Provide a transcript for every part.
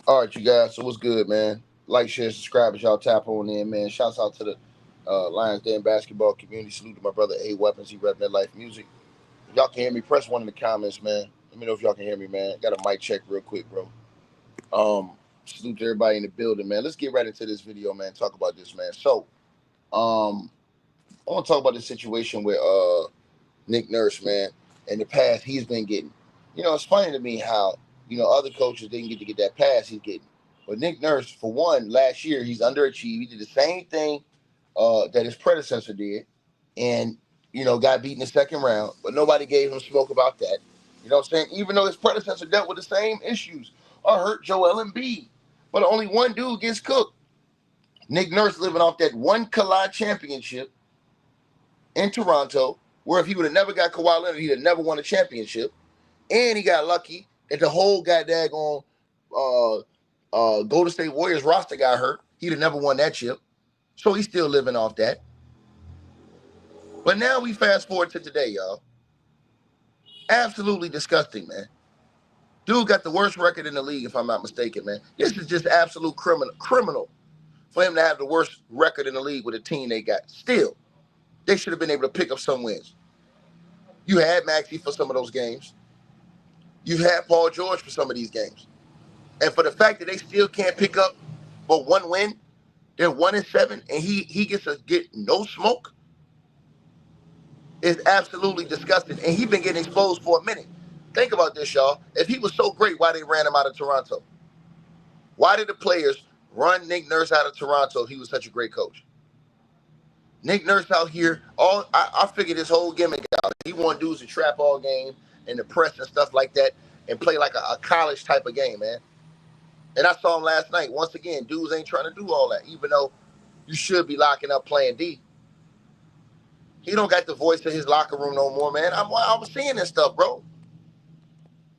All right, you guys. So what's good, man? Like, share, subscribe as y'all tap on in, man. Shouts out to the Lions Den basketball community. Salute to my brother A Weapons. He repping that life music. If y'all can hear me, press one in the comments, man. Let me know if y'all can hear me, man. Got a mic check real quick, bro. Um, Salute to everybody in the building, man. Let's get right into this video, man. Talk about this, man. So, um, I want to talk about the situation with Nick Nurse, man. In the past, he's been getting. It's funny to me how other coaches didn't get to get that pass he's getting. But Nick Nurse, for one, last year he's underachieved. He did the same thing that his predecessor did, and got beat in the second round. But nobody gave him smoke about that. You know what I'm saying? Even though his predecessor dealt with the same issues or hurt Joel Embiid, but only one dude gets cooked. Nick Nurse living off that one collide championship in Toronto, where if he would have never got Kawhi Leonard, he'd have never won a championship. And he got lucky that the whole goddamn Golden State Warriors roster got hurt. He'd have never won that chip. So he's still living off that. But now we fast forward to today, y'all. Absolutely disgusting, man. Dude got the worst record in the league, if I'm not mistaken, man. This is just absolute criminal for him to have the worst record in the league with a team they got. Still, they should have been able to pick up some wins. You had Maxey for some of those games. You've had Paul George for some of these games. And for the fact that they still can't pick up but one win, they're 1-7, and he gets to get no smoke, is absolutely disgusting. And he's been getting exposed for a minute. Think about this, y'all. If he was so great, why they ran him out of Toronto? Why did the players run Nick Nurse out of Toronto if he was such a great coach? Nick Nurse out here, I figured this whole gimmick out. He wanted dudes to trap all game in the press and stuff like that and play like a college type of game, man. And I saw him last night. Once again, dudes ain't trying to do all that, even though you should be locking up playing D. He don't got the voice of his locker room no more, man. I'm seeing this stuff, bro.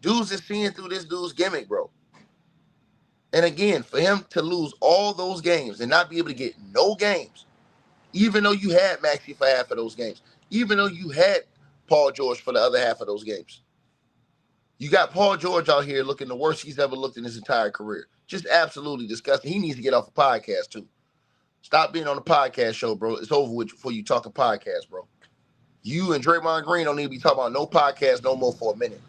Dudes is seeing through this dude's gimmick, bro. And again, for him to lose all those games and not be able to get no games, even though you had Maxey for half of those games, even though you had Paul George for the other half of those games. You got Paul George out here looking the worst he's ever looked in his entire career. Just absolutely disgusting. He needs to get off a podcast, too. Stop being on the podcast show, bro. It's over with for you talking podcast, bro. You and Draymond Green don't need to be talking about no podcast no more for a minute.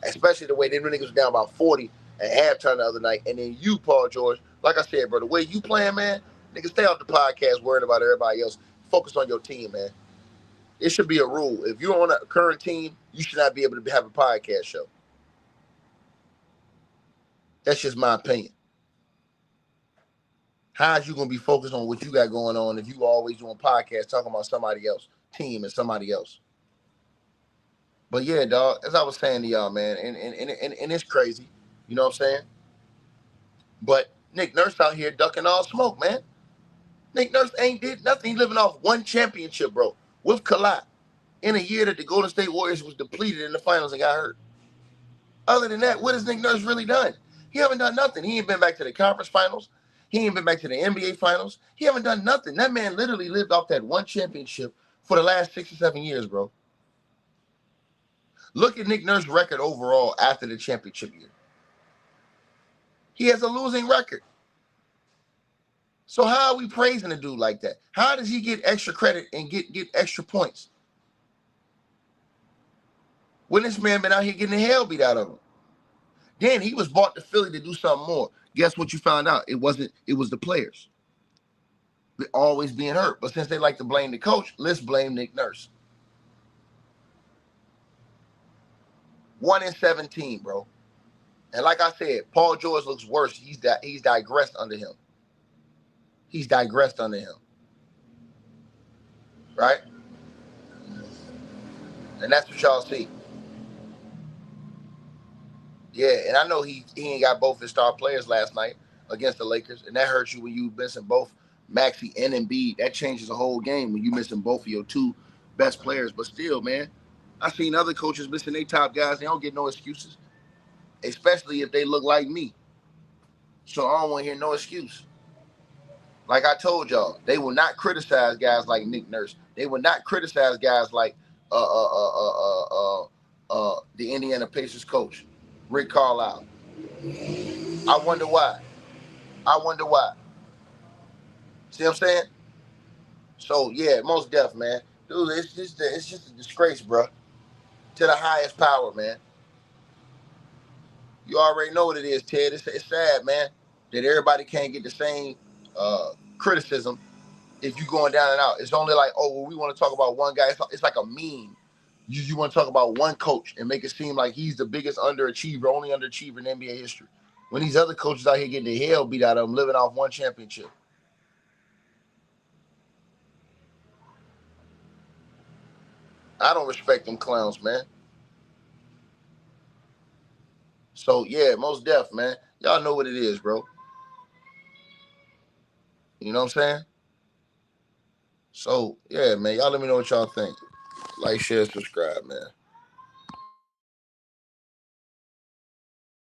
Especially the way them niggas was down about 40 at halftime the other night. And then you, Paul George, like I said, bro, the way you playing, man, niggas stay off the podcast worrying about everybody else. Focus on your team, man. It should be a rule. If you're on a current team, you should not be able to have a podcast show. That's just my opinion. How is you going to be focused on what you got going on if you always doing podcasts talking about somebody else, team and somebody else? But yeah, dog, as I was saying to y'all, man, and it's crazy. You know what I'm saying? But Nick Nurse out here ducking all smoke, man. Nick Nurse ain't did nothing. He living off one championship, bro, with Kawhi in a year that the Golden State Warriors was depleted in the finals and got hurt. Other than that, what has Nick Nurse really done? He haven't done nothing. He ain't been back to the conference finals. He ain't been back to the NBA finals. He haven't done nothing. That man literally lived off that one championship for the last 6 or 7 years, bro. Look at Nick Nurse's record overall after the championship year. He has a losing record. So how are we praising a dude like that? How does he get extra credit and get extra points? When this man been out here getting the hell beat out of him. Then he was bought to Philly to do something more. Guess what you found out? It was the players. They're always being hurt. But since they like to blame the coach, let's blame Nick Nurse. 1-17, bro. And like I said, Paul George looks worse. He's digressed under him. He's digressed under him. Right? And that's what y'all see. Yeah, and I know he ain't got both his star players last night against the Lakers, and that hurts you when you missing both Maxey and Embiid. That changes the whole game when you missing both of your two best players. But still, man, I seen other coaches missing their top guys. They don't get no excuses, especially if they look like me. So I don't want to hear no excuse. Like I told y'all, they will not criticize guys like Nick Nurse. They will not criticize guys like the Indiana Pacers coach, Rick Carlisle. I wonder why. I wonder why. See what I'm saying? So yeah, most deaf, man. Dude, it's just a disgrace, bro. To the highest power, man. You already know what it is, Ted. It's sad, man, that everybody can't get the same criticism if you going down and out. It's only like, oh, well, we want to talk about one guy. It's like a meme. You want to talk about one coach and make it seem like he's the biggest underachiever, only underachiever in NBA history. When these other coaches out here getting the hell beat out of them, living off one championship. I don't respect them clowns, man. So yeah, most def, man. Y'all know what it is, bro. You know what I'm saying? So yeah, man. Y'all let me know what y'all think. Like, share, subscribe, man.